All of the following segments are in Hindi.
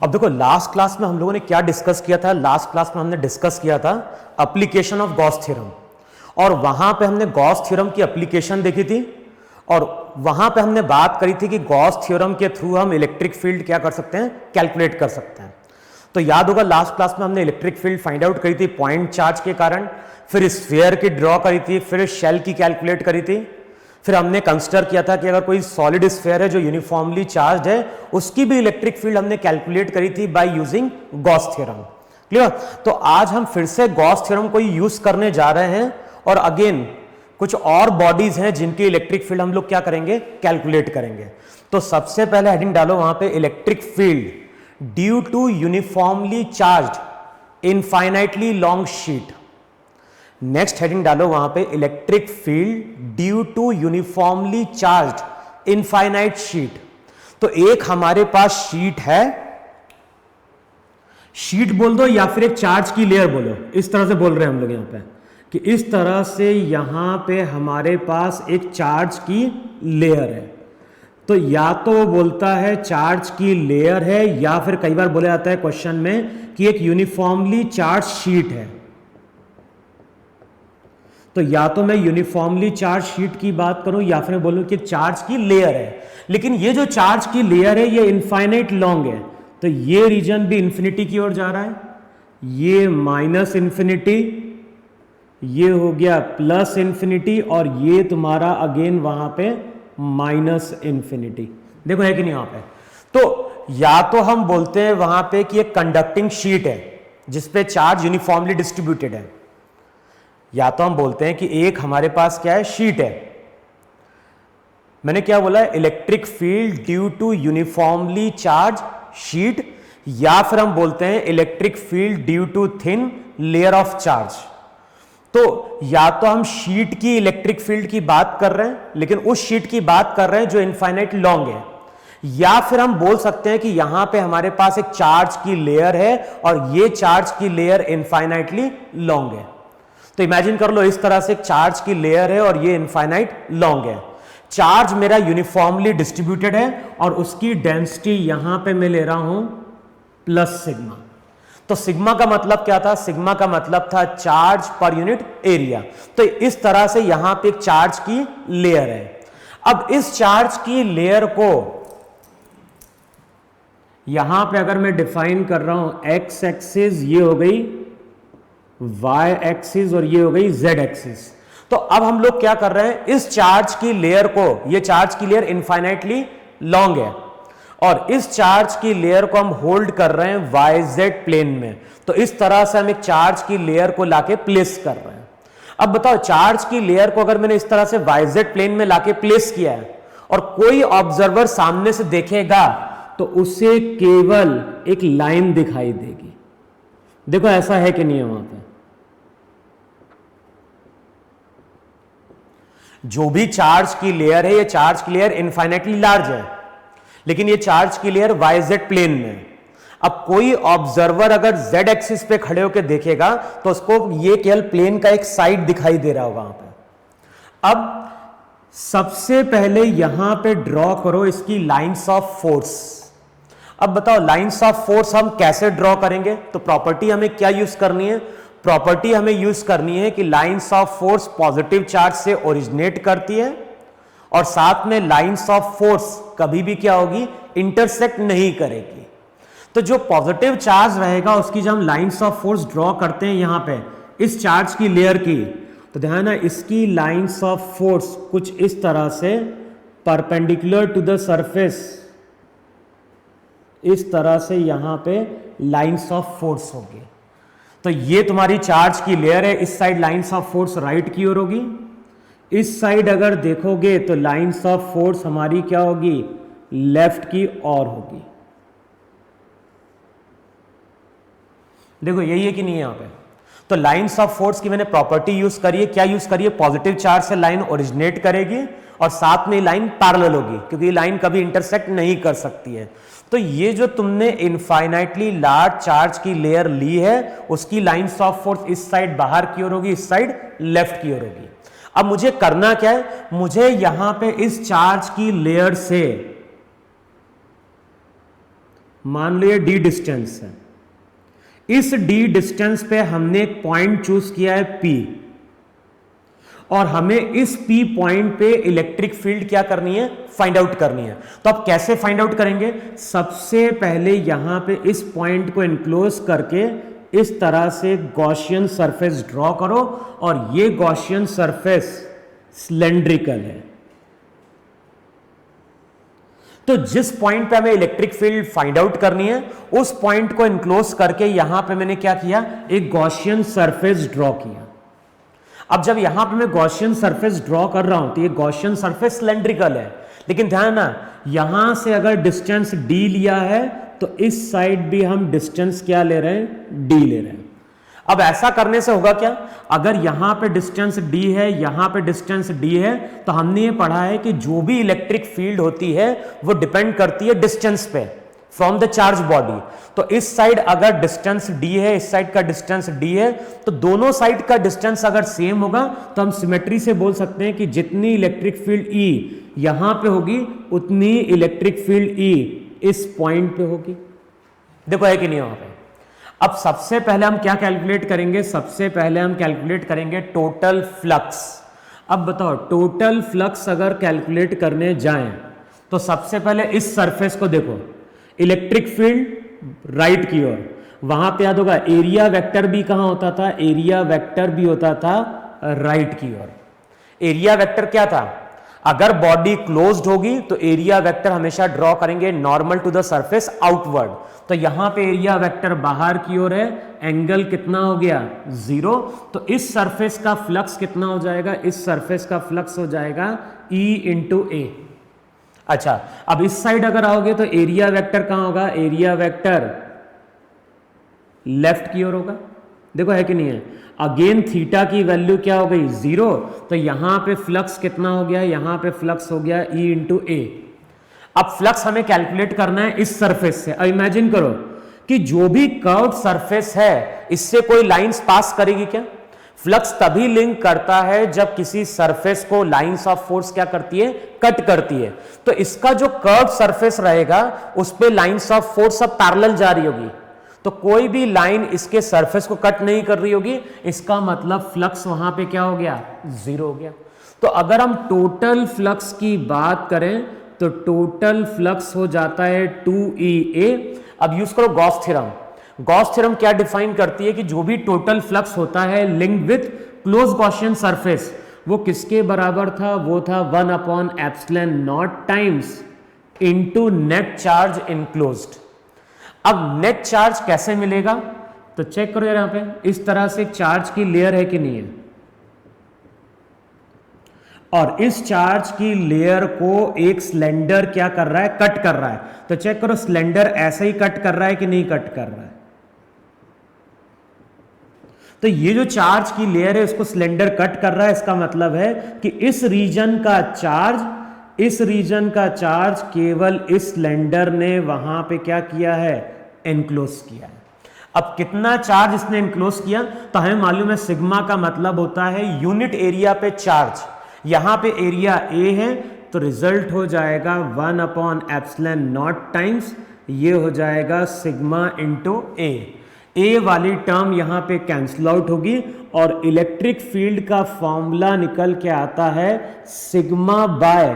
अब देखो लास्ट क्लास में हम लोगों ने क्या डिस्कस किया था। लास्ट क्लास में हमने डिस्कस किया था एप्लीकेशन ऑफ गॉस थ्योरम, और वहां पे हमने गॉस थ्योरम की एप्लीकेशन देखी थी, और वहां पे हमने बात करी थी कि गॉस थ्योरम के थ्रू हम इलेक्ट्रिक फील्ड क्या कर सकते हैं, कैलकुलेट कर सकते हैं। तो याद होगा लास्ट क्लास में हमने इलेक्ट्रिक फील्ड फाइंड आउट करी थी पॉइंट चार्ज के कारण, फिर स्फीयर की ड्रॉ करी थी, फिर शेल की कैलकुलेट करी थी, फिर हमने कंसिडर किया था कि अगर कोई सॉलिड स्फीयर है जो यूनिफॉर्मली चार्ज है उसकी भी इलेक्ट्रिक फील्ड हमने कैलकुलेट करी थी by using Gauss theorem. Clear? तो आज हम फिर से गॉस थ्योरम को यूज करने जा रहे हैं, और अगेन कुछ और बॉडीज हैं जिनकी इलेक्ट्रिक फील्ड हम लोग क्या करेंगे, कैलकुलेट करेंगे। तो सबसे पहले हेडिंग डालो वहां पे electric field due to uniformly charged infinitely long sheet. Next heading डालो वहां पे electric field due to uniformly charged infinite sheet. तो एक हमारे पास शीट है, शीट बोल दो या फिर एक चार्ज की लेयर बोलो, इस तरह से बोल रहे हैं हम लोग यहां पे कि इस तरह से यहां पे हमारे पास एक चार्ज की लेयर है। तो या तो वो बोलता है चार्ज की लेयर है, या फिर कई बार बोला जाता है क्वेश्चन में कि एक यूनिफॉर्मली चार्ज शीट है। तो या तो मैं यूनिफॉर्मली चार्ज शीट की बात करूं या फिर मैं बोलूं कि चार्ज की लेयर है, लेकिन ये जो चार्ज की लेयर है ये इनफाइनाइट लॉन्ग है। तो ये रीजन भी इंफिनिटी की ओर जा रहा है, ये माइनस इंफिनिटी, ये हो गया प्लस इंफिनिटी, और ये तुम्हारा अगेन वहां पे माइनस इंफिनिटी। देखो है कि नहीं वहां पे? तो या तो हम बोलते हैं वहां पे कि एक कंडक्टिंग शीट है जिसपे चार्ज यूनिफॉर्मली डिस्ट्रीब्यूटेड है, या तो हम बोलते हैं कि एक हमारे पास क्या है, शीट है। मैंने क्या बोला है, electric field due to uniformly charge sheet, या फिर हम बोलते हैं electric field due to thin layer of charge. तो या तो हम शीट की इलेक्ट्रिक फील्ड की बात कर रहे हैं, लेकिन उस शीट की बात कर रहे हैं जो इनफाइनाइट लॉन्ग है, या फिर हम बोल सकते हैं कि यहां पे हमारे पास एक चार्ज की लेयर है और ये चार्ज की लेयर इनफाइनाइटली लॉन्ग है। तो इमेजिन कर लो इस तरह से एक चार्ज की लेयर है और ये इनफाइनाइट लॉन्ग है। चार्ज मेरा यूनिफॉर्मली डिस्ट्रीब्यूटेड है और उसकी डेंसिटी यहां पे मैं ले रहा हूं प्लस सिग्मा। तो सिग्मा का मतलब क्या था, सिग्मा का मतलब था चार्ज पर यूनिट एरिया। तो इस तरह से यहां पे एक चार्ज की लेयर है। अब इस चार्ज की लेयर को यहां पे अगर मैं डिफाइन कर रहा हूं, एक्स एक्सिस ये हो गई y एक्सिस और ये हो गई z एक्सिस। तो अब हम लोग क्या कर रहे हैं, इस चार्ज की लेयर को, ये चार्ज की लेयर इनफाइनाइटली लॉन्ग है और इस चार्ज की लेयर को हम होल्ड कर रहे हैं yz प्लेन में। तो इस तरह से हम एक चार्ज की लेयर को लाके प्लेस कर रहे हैं। अब बताओ चार्ज की लेयर को अगर मैंने इस तरह से yz प्लेन में लाके प्लेस किया है और कोई ऑब्जर्वर सामने से देखेगा तो उसे केवल एक लाइन दिखाई देगी। देखो ऐसा है कि नहीं है वहां पे? जो भी चार्ज की लेयर है, ये चार्ज की लेयर इनफाइनाइटली लार्ज है, लेकिन ये चार्ज की लेयर yz प्लेन में। अब कोई ऑब्जर्वर अगर z एक्सिस पे खड़े होकर देखेगा तो उसको ये केवल प्लेन का एक साइड दिखाई दे रहा होगा वहां पे। अब सबसे पहले यहां पे ड्रॉ करो इसकी लाइंस ऑफ फोर्स। अब बताओ लाइंस ऑफ फोर्स हम कैसे ड्रॉ करेंगे? तो प्रॉपर्टी हमें क्या यूज करनी है? प्रॉपर्टी हमें यूज करनी है कि lines of force positive charge से ओरिजिनेट करती है और साथ में लाइंस ऑफ फोर्स कभी भी क्या होगी, इंटरसेक्ट नहीं करेगी। तो जो पॉजिटिव चार्ज रहेगा उसकी जब हम लाइंस ऑफ फोर्स ड्रॉ करते हैं यहां पे इस चार्ज की लेयर की, तो ध्यान है इसकी लाइंस ऑफ फोर्स कुछ इस तरह से परपेंडिकुलर टू द सरफेस, इस तरह से यहां पे लाइंस ऑफ फोर्स होगी। तो ये तुम्हारी चार्ज की लेयर है, इस side lines of force right की ओर होगी, इस साइड अगर देखोगे तो लाइंस ऑफ फोर्स हमारी क्या होगी, लेफ्ट की ओर होगी। देखो यही है कि नहीं है यहां पे? तो लाइंस ऑफ फोर्स की मैंने प्रॉपर्टी यूज करी है, क्या यूज करी है, पॉजिटिव चार्ज से लाइन ओरिजिनेट करेगी और साथ में लाइन पैरेलल होगी क्योंकि लाइन कभी इंटरसेक्ट नहीं कर सकती है। तो ये जो तुमने इनफाइनाइटली लार्ज चार्ज की लेयर ली है उसकी लाइंस ऑफ फोर्स इस साइड बाहर की ओर होगी, इस साइड लेफ्ट की ओर होगी। अब मुझे करना क्या है, मुझे यहां पे इस चार्ज की लेयर से मान लो ये डी डिस्टेंस है, इस डी डिस्टेंस पे हमने एक पॉइंट चूज किया है पी, और हमें इस पी पॉइंट पे इलेक्ट्रिक फील्ड क्या करनी है, फाइंड आउट करनी है। तो अब कैसे फाइंड आउट करेंगे, सबसे पहले यहां पे इस पॉइंट को इनक्लोज करके इस तरह से गॉसियन सरफेस ड्रॉ करो, और ये गॉसियन सरफेस सिलेंड्रिकल है। तो जिस पॉइंट पे हमें इलेक्ट्रिक फील्ड फाइंड आउट करनी है, उस पॉइंट को इनक्लोज करके यहां पे मैंने क्या किया, एक गॉसियन सरफेस ड्रॉ किया। अब जब यहां पे मैं गॉसियन सरफेस ड्रॉ कर रहा हूं तो ये गॉसियन सरफेस सिलेंड्रिकल है, लेकिन ध्यान ना, यहां से अगर डिस्टेंस d लिया है तो इस साइड भी हम डिस्टेंस क्या ले रहे हैं, d ले रहे हैं। अब ऐसा करने से होगा क्या, अगर यहां पे डिस्टेंस d है, यहां पे डिस्टेंस d है, तो हमने ये पढ़ा है कि जो भी इलेक्ट्रिक फील्ड होती है वो डिपेंड करती है डिस्टेंस पे फ्रॉम द चार्ज बॉडी। तो इस साइड अगर डिस्टेंस d है, इस साइड का डिस्टेंस d है, तो दोनों साइड का डिस्टेंस अगर सेम होगा तो हम सिमेट्री से बोल सकते हैं कि जितनी इलेक्ट्रिक फील्ड E यहां पे होगी, उतनी इलेक्ट्रिक फील्ड E इस पॉइंट पे होगी। देखो है कि नहीं वहां पे। अब सबसे पहले हम क्या कैलकुलेट करेंगे, सबसे पहले हम कैलकुलेट करेंगे टोटल फ्लक्स। अब बताओ, टोटल फ्लक्स अगर कैलकुलेट करने जाएं तो सबसे पहले इस सरफेस को देखो, इलेक्ट्रिक फील्ड राइट की ओर, वहां पे याद होगा एरिया वेक्टर भी कहां होता था, एरिया वेक्टर भी होता था राइट की ओर। एरिया वेक्टर क्या था, अगर बॉडी क्लोज्ड होगी तो एरिया वेक्टर हमेशा ड्रॉ करेंगे normal to the surface outward. तो यहां पे एरिया वेक्टर बाहर की ओर है, एंगल कितना हो गया, 0। तो इस सरफेस का फ्लक्स कितना हो जाएगा, इस सरफेस का फ्लक्स हो जाएगा E इंटू ए। अच्छा, अब इस साइड अगर आओगे तो एरिया वेक्टर कहां होगा, एरिया वेक्टर लेफ्ट की ओर होगा। देखो है कि नहीं है। अगेन थीटा की वैल्यू क्या हो गई, 0। तो यहां पे फ्लक्स कितना हो गया, यहां पे फ्लक्स हो गया E इंटू ए। अब फ्लक्स हमें कैलकुलेट करना है इस सरफेस से। अब इमेजिन करो कि जो भी कर्व्ड सरफेस है इससे कोई लाइंस पास करेगी क्या, फ्लक्स तभी लिंक करता है जब किसी सरफेस को लाइंस ऑफ फोर्स क्या करती है, कट करती है। तो इसका जो कर्व सरफेस रहेगा उस पे लाइंस ऑफ फोर्स सब पैरेलल जा रही होगी, तो कोई भी लाइन इसके सरफेस को कट नहीं कर रही होगी, इसका मतलब फ्लक्स वहां पे क्या हो गया, 0 हो गया। तो अगर हम टोटल फ्लक्स की बात करें तो टोटल फ्लक्स हो जाता है 2EA। अब यूज करो गॉस थ्योरम। गॉस थ्योरम क्या डिफाइन करती है कि जो भी टोटल फ्लक्स होता है linked with close Gaussian surface, वो किसके बराबर था, वो था 1/ε0 times into net charge enclosed. अब नेट चार्ज कैसे मिलेगा, तो चेक करो यार, यहां पे इस तरह से चार्ज की लेयर है कि नहीं है, और इस चार्ज की लेयर को एक सिलेंडर क्या कर रहा है, कट कर रहा है। तो चेक करो, सिलेंडर ऐसे ही कट कर रहा है कि नहीं कट कर रहा है। तो ये जो चार्ज की लेयर है उसको सिलेंडर कट कर रहा है, इसका मतलब है कि इस रीजन का चार्ज केवल इस सिलेंडर ने वहां पे क्या किया है, एनक्लोज किया है। अब कितना चार्ज इसने एनक्लोज किया, तो हमें मालूम है सिग्मा का मतलब होता है यूनिट एरिया पे चार्ज। यहां पे एरिया A है तो रिजल्ट हो जाएगा 1/ε0 टाइम्स, ये हो जाएगा सिग्मा इंटू ए वाली टर्म यहां पे कैंसिल आउट होगी, और इलेक्ट्रिक फील्ड का फॉर्मूला निकल के आता है सिग्मा बाय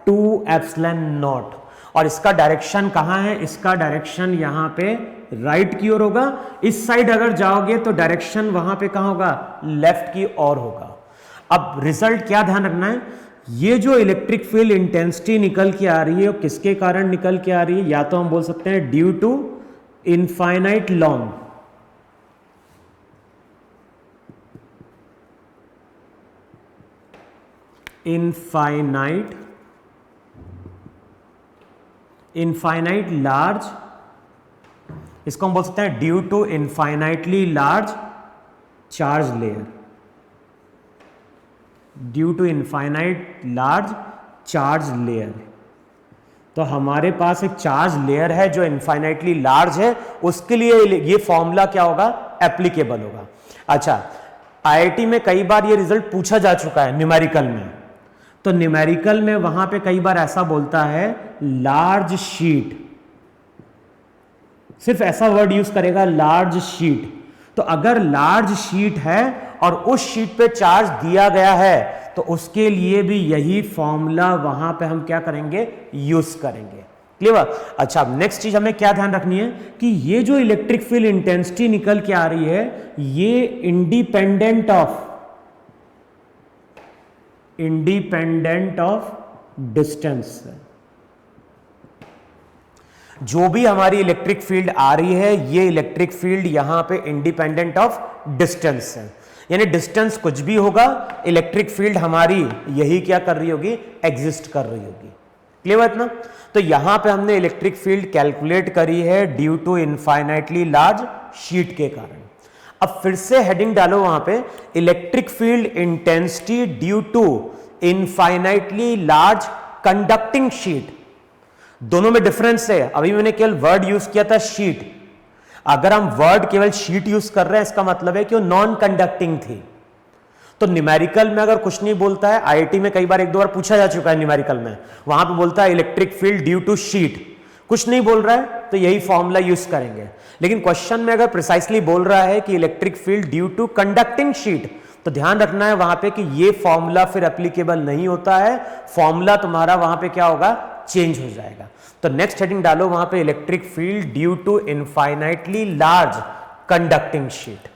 2/ε0। और इसका डायरेक्शन कहां है, इसका डायरेक्शन यहां पे राइट की ओर होगा। इस साइड अगर जाओगे तो डायरेक्शन वहां पे कहां होगा, लेफ्ट की ओर होगा। अब रिजल्ट क्या ध्यान रखना है, ये जो इलेक्ट्रिक फील्ड इंटेंसिटी निकल के आ रही है वो किसके कारण निकल के आ रही है, या तो हम बोल सकते हैं due to infinite long, infinite large, इसको हम बोल सकते हैं due to infinitely large charge layer, due to infinite large charge layer. तो हमारे पास एक चार्ज लेयर है जो इनफाइनाइटली लार्ज है, उसके लिए ये फॉर्मूला क्या होगा, एप्लीकेबल होगा। अच्छा, आईआईटी में कई बार ये रिजल्ट पूछा जा चुका है न्यूमेरिकल में, तो न्यूमेरिकल में वहां पे कई बार ऐसा बोलता है लार्ज शीट सिर्फ ऐसा वर्ड यूज करेगा, लार्ज शीट। तो अगर लार्ज शीट है और उस शीट पे चार्ज दिया गया है तो उसके लिए भी यही फॉर्मूला वहां पे हम क्या करेंगे, यूज करेंगे। क्लियर? अच्छा, नेक्स्ट चीज हमें क्या ध्यान रखनी है कि ये जो इलेक्ट्रिक फील्ड इंटेंसिटी निकल के आ रही है ये इंडिपेंडेंट ऑफ डिस्टेंस। जो भी हमारी इलेक्ट्रिक फील्ड आ रही है ये इलेक्ट्रिक फील्ड यहां पे इंडिपेंडेंट ऑफ डिस्टेंस है, यानी डिस्टेंस कुछ भी होगा इलेक्ट्रिक फील्ड हमारी यही क्या कर रही होगी, एग्जिस्ट कर रही होगी। क्लियर है ना? तो यहां पे हमने इलेक्ट्रिक फील्ड कैलकुलेट करी है due to infinitely large sheet के कारण। अब फिर से हेडिंग डालो वहां पे, electric field intensity due to infinitely large conducting sheet. दोनों में डिफरेंस है। अभी मैंने केवल वर्ड यूज किया था शीट, अगर हम वर्ड केवल शीट यूज कर रहे हैं इसका मतलब है कि वो नॉन कंडक्टिंग थी। तो न्यूमेरिकल में अगर कुछ नहीं बोलता है, आईआईटी में कई बार एक दो बार पूछा जा चुका है न्यूमेरिकल में, वहां पे बोलता है electric field due to sheet, कुछ नहीं बोल रहा है तो यही फॉर्मूला यूज करेंगे। लेकिन क्वेश्चन में अगर प्रिसाइसली बोल रहा है कि electric field due to conducting sheet, तो ध्यान रखना है वहां पे कि ये फॉर्मूला फिर एप्लीकेबल नहीं होता है, फॉर्मूला तुम्हारा वहां पे क्या होगा, चेंज हो जाएगा। तो नेक्स्ट हेडिंग डालो वहां पे, electric field due to infinitely large conducting sheet.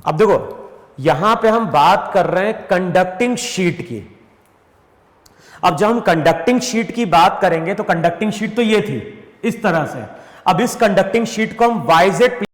अब देखो यहां पे हम बात कर रहे हैं कंडक्टिंग शीट की। अब जब हम कंडक्टिंग शीट की बात करेंगे तो कंडक्टिंग शीट तो ये थी इस तरह से। अब इस कंडक्टिंग शीट को हम वाईजेड